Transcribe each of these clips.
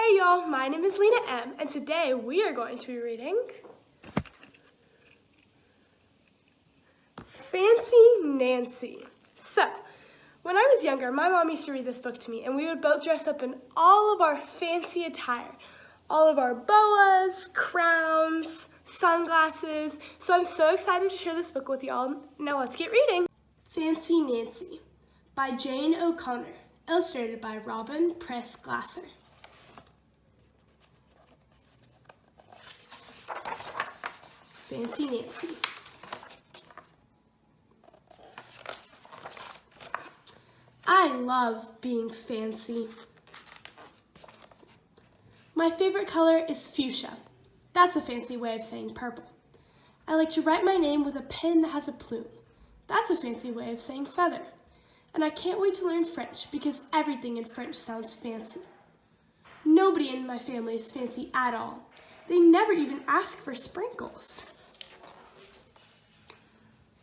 Hey y'all, my name is Leena M, and today we are going to be reading Fancy Nancy. So, when I was younger, my mom used to read this book to me, and we would both dress up in all of our fancy attire. All of our boas, crowns, sunglasses. So I'm so excited to share this book with y'all. Now let's get reading. Fancy Nancy by Jane O'Connor, illustrated by Robin Press Glasser. Fancy Nancy. I love being fancy. My favorite color is fuchsia. That's a fancy way of saying purple. I like to write my name with a pen that has a plume. That's a fancy way of saying feather. And I can't wait to learn French because everything in French sounds fancy. Nobody in my family is fancy at all. They never even ask for sprinkles.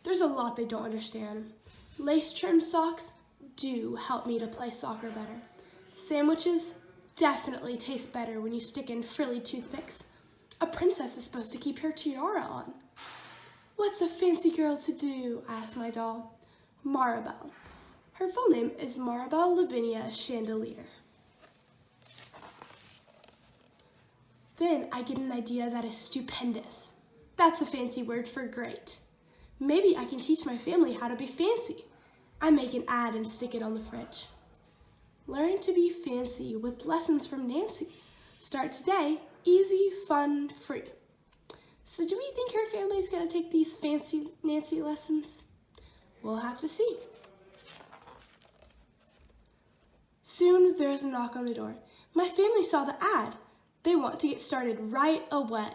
There's a lot they don't understand. Lace-trimmed socks do help me to play soccer better. Sandwiches definitely taste better when you stick in frilly toothpicks. A princess is supposed to keep her tiara on. What's a fancy girl to do? Asked my doll. Maribel. Her full name is Maribel Lavinia Chandelier. Then I get an idea that is stupendous. That's a fancy word for great. Maybe I can teach my family how to be fancy. I make an ad and stick it on the fridge. Learn to be fancy with lessons from Nancy. Start today, easy, fun, free. So do we think her family is going to take these fancy Nancy lessons? We'll have to see. Soon there's a knock on the door. My family saw the ad. They want to get started right away.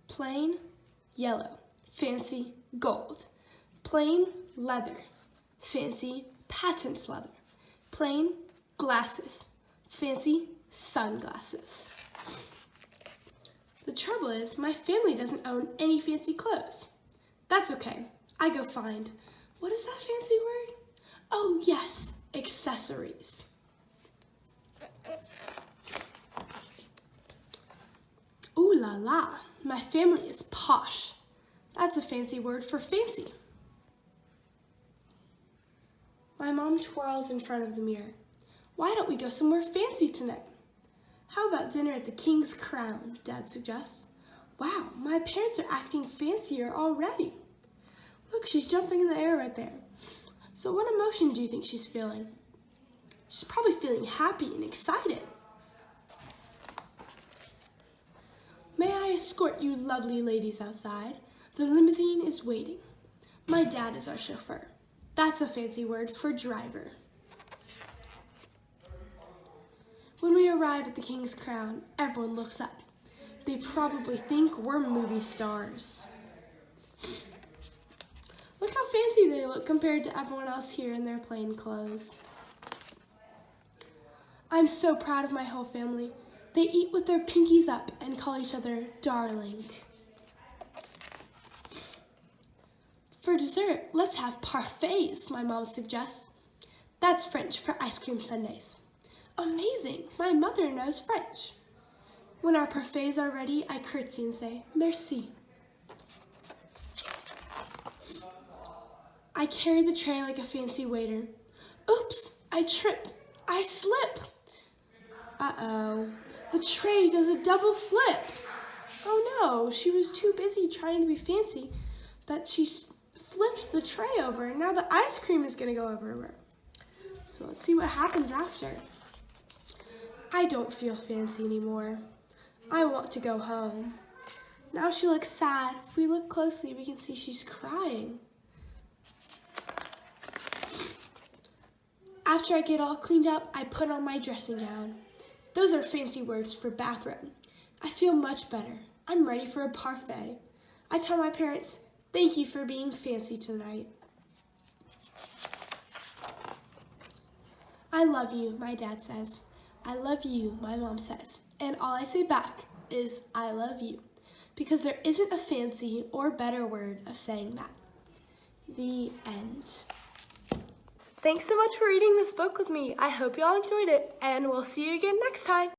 Plain, yellow, fancy, gold. Plain, leather, fancy, patent leather. Plain, glasses, fancy, sunglasses. The trouble is, my family doesn't own any fancy clothes. That's okay, I go find, what is that fancy word? Oh yes, accessories. Ooh la la, my family is posh. That's a fancy word for fancy. My mom twirls in front of the mirror. Why don't we go somewhere fancy tonight? How about dinner at the King's Crown, Dad suggests. Wow, my parents are acting fancier already. Look, she's jumping in the air right there. So what emotion do you think she's feeling? She's probably feeling happy and excited. May I escort you lovely ladies outside? The limousine is waiting. My dad is our chauffeur. That's a fancy word for driver. When we arrive at the King's Crown, everyone looks up. They probably think we're movie stars. Look how fancy they look compared to everyone else here in their plain clothes. I'm so proud of my whole family. They eat with their pinkies up and call each other darling. For dessert, let's have parfaits, my mom suggests. That's French for ice cream sundaes. Amazing, my mother knows French. When our parfaits are ready, I curtsy and say, merci. I carry the tray like a fancy waiter. Oops, I trip, I slip. Uh-oh, the tray does a double flip. Oh no, she was too busy trying to be fancy that she flips the tray over, and now the ice cream is gonna go over her. So let's see what happens after. I don't feel fancy anymore. I want to go home. Now she looks sad. If we look closely, we can see she's crying. After I get all cleaned up, I put on my dressing gown. Those are fancy words for bathrobe. I feel much better. I'm ready for a parfait. I tell my parents, thank you for being fancy tonight. I love you, my dad says. I love you, my mom says. And all I say back is, I love you. Because there isn't a fancy or better word of saying that. The end. Thanks so much for reading this book with me. I hope y'all enjoyed it, and we'll see you again next time.